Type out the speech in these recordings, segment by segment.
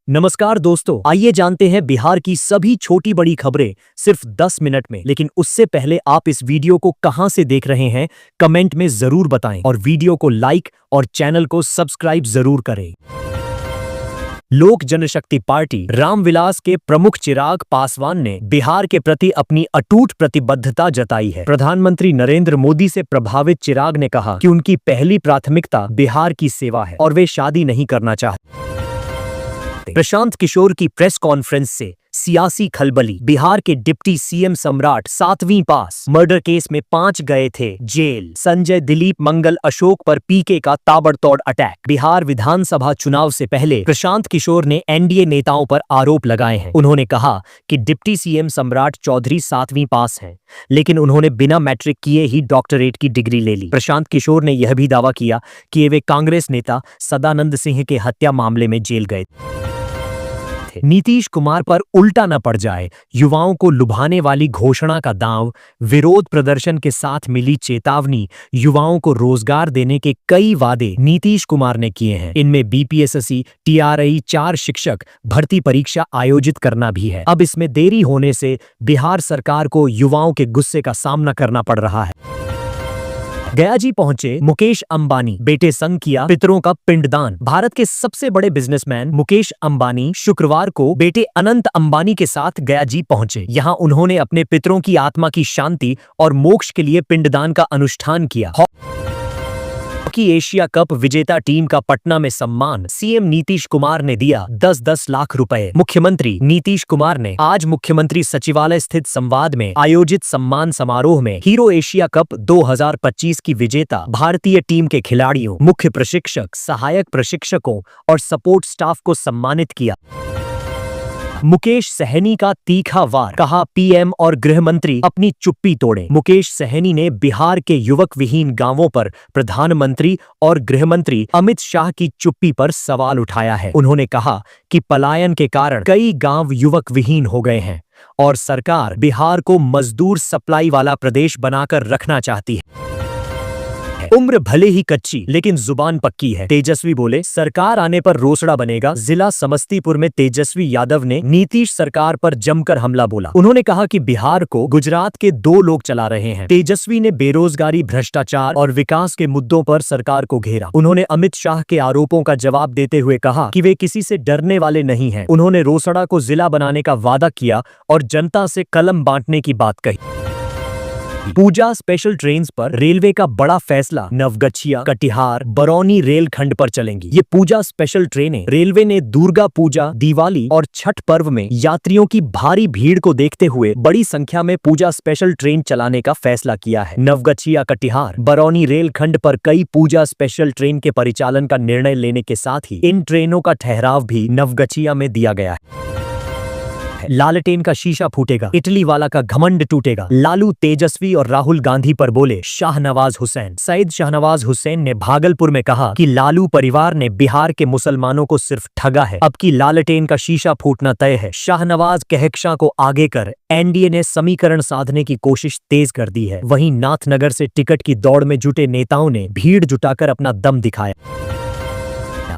नमस्कार दोस्तों, आइए जानते हैं बिहार की सभी छोटी बड़ी खबरें सिर्फ 10 मिनट में। लेकिन उससे पहले आप इस वीडियो को कहां से देख रहे हैं कमेंट में जरूर बताएं और वीडियो को लाइक और चैनल को सब्सक्राइब जरूर करें। लोक जनशक्ति पार्टी रामविलास के प्रमुख चिराग पासवान ने बिहार के प्रति अपनी अटूट प्रतिबद्धता जताई है। प्रधानमंत्री नरेंद्र मोदी से प्रभावित चिराग ने कहा कि उनकी पहली प्राथमिकता बिहार की सेवा है और वे शादी नहीं करना चाहते। प्रशांत किशोर की प्रेस कॉन्फ्रेंस से सियासी खलबली। बिहार के डिप्टी सीएम सम्राट 7वीं पास मर्डर केस में 5 गए थे जेल। संजय, दिलीप, मंगल, अशोक पर पीके का ताबड़तोड़ अटैक। बिहार विधानसभा चुनाव से पहले प्रशांत किशोर ने एनडीए नेताओं पर आरोप लगाए हैं। उन्होंने कहा कि डिप्टी सीएम सम्राट चौधरी 7वीं पास हैं, लेकिन उन्होंने बिना मैट्रिक किए ही डॉक्टरेट की डिग्री ले ली। प्रशांत किशोर ने यह भी दावा किया कि वे कांग्रेस नेता सदानंद सिंह के हत्या मामले में जेल गए। नीतीश कुमार पर उल्टा न पड़ जाए, युवाओं को लुभाने वाली घोषणा का दांव। विरोध प्रदर्शन के साथ मिली चेतावनी। युवाओं को रोजगार देने के कई वादे नीतीश कुमार ने किए हैं। इनमें बीपीएससी, टीआरई, 4 शिक्षक भर्ती परीक्षा आयोजित करना भी है। अब इसमें देरी होने से बिहार सरकार को युवाओं के गुस्से का सामना करना पड़ रहा है। गया जी पहुंचे मुकेश अंबानी, बेटे संग किया पितरों का पिंडदान। भारत के सबसे बड़े बिजनेसमैन मुकेश अंबानी शुक्रवार को बेटे अनंत अंबानी के साथ गया जी पहुंचे। यहां उन्होंने अपने पितरों की आत्मा की शांति और मोक्ष के लिए पिंडदान का अनुष्ठान किया। हॉकी एशिया कप विजेता टीम का पटना में सम्मान। सीएम नीतीश कुमार ने दिया 10-10 लाख रुपए। मुख्यमंत्री नीतीश कुमार ने आज मुख्यमंत्री सचिवालय स्थित संवाद में आयोजित सम्मान समारोह में हीरो एशिया कप 2025 की विजेता भारतीय टीम के खिलाड़ियों, मुख्य प्रशिक्षक, सहायक प्रशिक्षकों और सपोर्ट स्टाफ को सम्मानित किया। मुकेश सहनी का तीखा वार, कहा पीएम और गृह मंत्री अपनी चुप्पी तोड़ें। मुकेश सहनी ने बिहार के युवक विहीन गांवों पर प्रधानमंत्री और गृह मंत्री अमित शाह की चुप्पी पर सवाल उठाया है। उन्होंने कहा कि पलायन के कारण कई गांव युवक विहीन हो गए हैं और सरकार बिहार को मजदूर सप्लाई वाला प्रदेश बनाकर रखना चाहती है। उम्र भले ही कच्ची लेकिन जुबान पक्की है, तेजस्वी बोले। सरकार आने पर रोसड़ा बनेगा। जिला समस्तीपुर में तेजस्वी यादव ने नीतीश सरकार पर जमकर हमला बोला। उन्होंने कहा कि बिहार को गुजरात के 2 लोग चला रहे हैं। तेजस्वी ने बेरोजगारी, भ्रष्टाचार और विकास के मुद्दों पर सरकार को घेरा। उन्होंने अमित शाह के आरोपों का जवाब देते हुए कहा कि वे किसी से डरने वाले नहीं हैं। उन्होंने रोसड़ा को जिला बनाने का वादा किया और जनता से कलम बांटने की बात कही। पूजा स्पेशल ट्रेन्स पर रेलवे का बड़ा फैसला। नवगछिया, कटिहार, बरौनी रेल खंड पर चलेंगी ये पूजा स्पेशल ट्रेनें। रेलवे ने दुर्गा पूजा, दिवाली और छठ पर्व में यात्रियों की भारी भीड़ को देखते हुए बड़ी संख्या में पूजा स्पेशल ट्रेन चलाने का फैसला किया है। नवगछिया, कटिहार, बरौनी रेल खंड पर कई पूजा स्पेशल ट्रेन के परिचालन का निर्णय लेने के साथ ही इन ट्रेनों का ठहराव भी नवगछिया में दिया गया है। लालटेन का शीशा फूटेगा, इटली वाला का घमंड टूटेगा। लालू तेजस्वी और राहुल गांधी पर बोले शाहनवाज हुसैन। सईद शाहनवाज हुसैन ने भागलपुर में कहा कि लालू परिवार ने बिहार के मुसलमानों को सिर्फ ठगा है, अब की लालटेन का शीशा फूटना तय है। शाहनवाज कहकशां को आगे कर एनडीए ने समीकरण साधने की कोशिश तेज कर दी है। वहीं नाथनगर से टिकट की दौड़ में जुटे नेताओं ने भीड़ जुटाकर अपना दम दिखाया।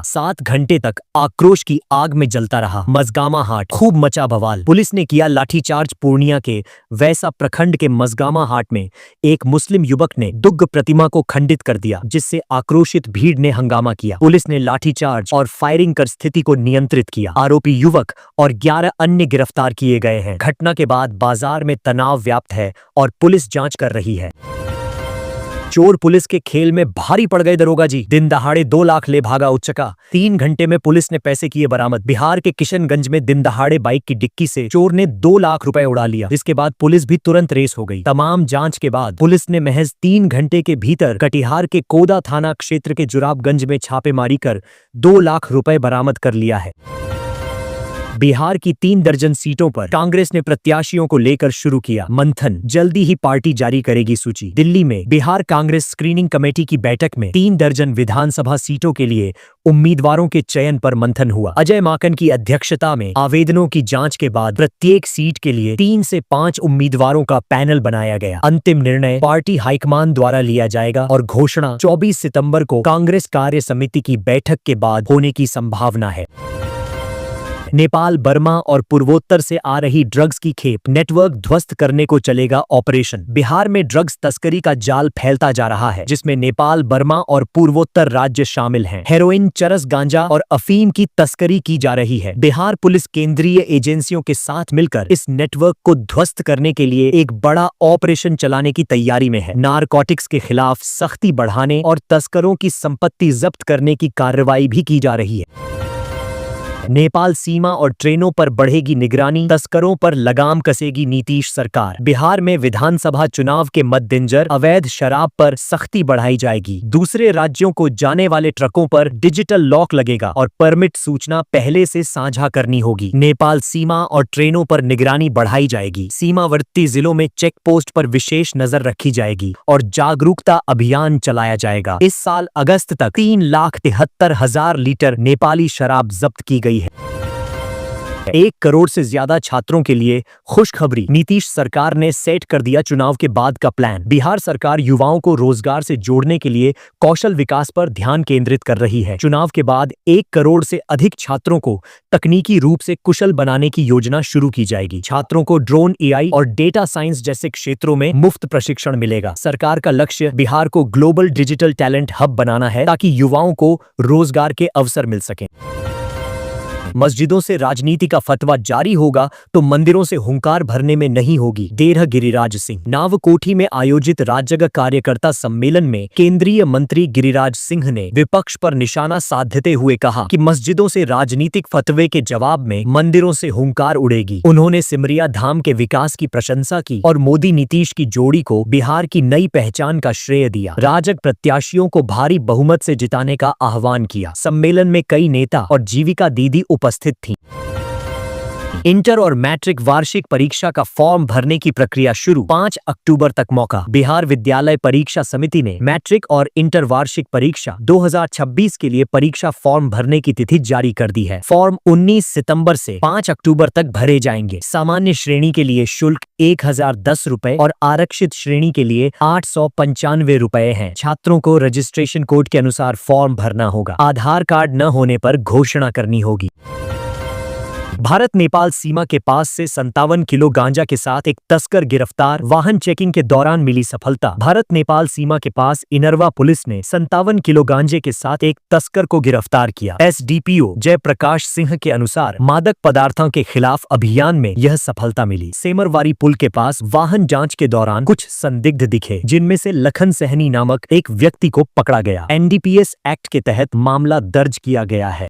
7 घंटे तक आक्रोश की आग में जलता रहा मजगामा हाट, खूब मचा बवाल। पुलिस ने किया लाठीचार्ज। पूर्णिया के वैसा प्रखंड के मजगामा हाट में एक मुस्लिम युवक ने दुग्ग प्रतिमा को खंडित कर दिया, जिससे आक्रोशित भीड़ ने हंगामा किया। पुलिस ने लाठीचार्ज और फायरिंग कर स्थिति को नियंत्रित किया। आरोपी युवक और 11 अन्य गिरफ्तार किए गए हैं। घटना के बाद बाजार में तनाव व्याप्त है और पुलिस जांच कर रही है। चोर पुलिस के खेल में भारी पड़ गए दरोगा जी। दिन दहाड़े 2 लाख ले भागा उच्चका। 3 घंटे में पुलिस ने पैसे किए बरामद। बिहार के किशनगंज में दिन दहाड़े बाइक की डिक्की से चोर ने 2 लाख रुपए उड़ा लिया, जिसके बाद पुलिस भी तुरंत रेस हो गई। तमाम जांच के बाद पुलिस ने महज 3 घंटे के भीतर कटिहार के कोदा थाना क्षेत्र के जुराबगंज में छापेमारी कर 2 लाख रुपए बरामद कर लिया है। बिहार की 3 दर्जन सीटों पर कांग्रेस ने प्रत्याशियों को लेकर शुरू किया मंथन। जल्दी ही पार्टी जारी करेगी सूची। दिल्ली में बिहार कांग्रेस स्क्रीनिंग कमेटी की बैठक में 3 दर्जन विधानसभा सीटों के लिए उम्मीदवारों के चयन पर मंथन हुआ। अजय माकन की अध्यक्षता में आवेदनों की जांच के बाद प्रत्येक सीट के लिए 3 से 5 उम्मीदवारों का पैनल बनाया गया। अंतिम निर्णय पार्टी हाईकमान द्वारा लिया जाएगा और घोषणा 24 सितंबर को कांग्रेस कार्य समिति की बैठक के बाद होने की संभावना है। नेपाल, बर्मा और पूर्वोत्तर से आ रही ड्रग्स की खेप नेटवर्क ध्वस्त करने को चलेगा ऑपरेशन। बिहार में ड्रग्स तस्करी का जाल फैलता जा रहा है, जिसमें नेपाल, बर्मा और पूर्वोत्तर राज्य शामिल हैं। हेरोइन, चरस, गांजा और अफीम की तस्करी की जा रही है। बिहार पुलिस केंद्रीय एजेंसियों के साथ मिलकर इस नेटवर्क को ध्वस्त करने के लिए एक बड़ा ऑपरेशन चलाने की तैयारी में है। नारकोटिक्स के खिलाफ सख्ती बढ़ाने और तस्करों की संपत्ति जब्त करने की कार्रवाई भी की जा रही है। नेपाल सीमा और ट्रेनों पर बढ़ेगी निगरानी, तस्करों पर लगाम कसेगी नीतीश सरकार। बिहार में विधानसभा चुनाव के मद्देनजर अवैध शराब पर सख्ती बढ़ाई जाएगी। दूसरे राज्यों को जाने वाले ट्रकों पर डिजिटल लॉक लगेगा और परमिट सूचना पहले से साझा करनी होगी। नेपाल सीमा और ट्रेनों पर निगरानी बढ़ाई जाएगी। सीमावर्ती जिलों में चेक पोस्ट पर विशेष नजर रखी जाएगी और जागरूकता अभियान चलाया जाएगा। इस साल अगस्त तक 3,73,000 लीटर नेपाली शराब जब्त की गई है। 1 करोड़ से ज्यादा छात्रों के लिए खुशखबरी, नीतीश सरकार ने सेट कर दिया चुनाव के बाद का प्लान। बिहार सरकार युवाओं को रोजगार से जोड़ने के लिए कौशल विकास पर ध्यान केंद्रित कर रही है। चुनाव के बाद 1 करोड़ से अधिक छात्रों को तकनीकी रूप से कुशल बनाने की योजना शुरू की जाएगी। छात्रों को ड्रोन, एआई और डेटा साइंस जैसे क्षेत्रों में मुफ्त प्रशिक्षण मिलेगा। सरकार का लक्ष्य बिहार को ग्लोबल डिजिटल टैलेंट हब बनाना है, ताकि युवाओं को रोजगार के अवसर मिल सकें। मस्जिदों से राजनीति का फतवा जारी होगा तो मंदिरों से हुंकार भरने में नहीं होगी, डेरह गिरिराज सिंह। नावकोठी में आयोजित राज्य कार्यकर्ता सम्मेलन में केंद्रीय मंत्री गिरिराज सिंह ने विपक्ष पर निशाना साधते हुए कहा कि मस्जिदों से राजनीतिक फतवे के जवाब में मंदिरों से हुंकार उड़ेगी। उन्होंने सिमरिया धाम के विकास की प्रशंसा की और मोदी नीतीश की जोड़ी को बिहार की नई पहचान का श्रेय दिया। राजग प्रत्याशियों को भारी बहुमत से जिताने का आह्वान किया। सम्मेलन में कई नेता और जीविका दीदी उपस्थित थीं। इंटर और मैट्रिक वार्षिक परीक्षा का फॉर्म भरने की प्रक्रिया शुरू, 5 अक्टूबर तक मौका। बिहार विद्यालय परीक्षा समिति ने मैट्रिक और इंटर वार्षिक परीक्षा 2026 के लिए परीक्षा फॉर्म भरने की तिथि जारी कर दी है। फॉर्म 19 सितंबर से 5 अक्टूबर तक भरे जाएंगे। सामान्य श्रेणी के लिए शुल्क 1010 रुपए और आरक्षित श्रेणी के लिए 895 रुपए है। छात्रों को रजिस्ट्रेशन कोड के अनुसार फॉर्म भरना होगा। आधार कार्ड न होने पर घोषणा करनी होगी। भारत नेपाल सीमा के पास से 57 किलो गांजा के साथ एक तस्कर गिरफ्तार, वाहन चेकिंग के दौरान मिली सफलता। भारत नेपाल सीमा के पास इनरवा पुलिस ने 57 किलो गांजे के साथ एक तस्कर को गिरफ्तार किया। एसडीपीओ जयप्रकाश सिंह के अनुसार मादक पदार्थों के खिलाफ अभियान में यह सफलता मिली। सेमरवारी पुल के पास वाहन जांच के दौरान कुछ संदिग्ध दिखे, जिनमें से लखन सहनी नामक एक व्यक्ति को पकड़ा गया। एनडीपीएस एक्ट के तहत मामला दर्ज किया गया है।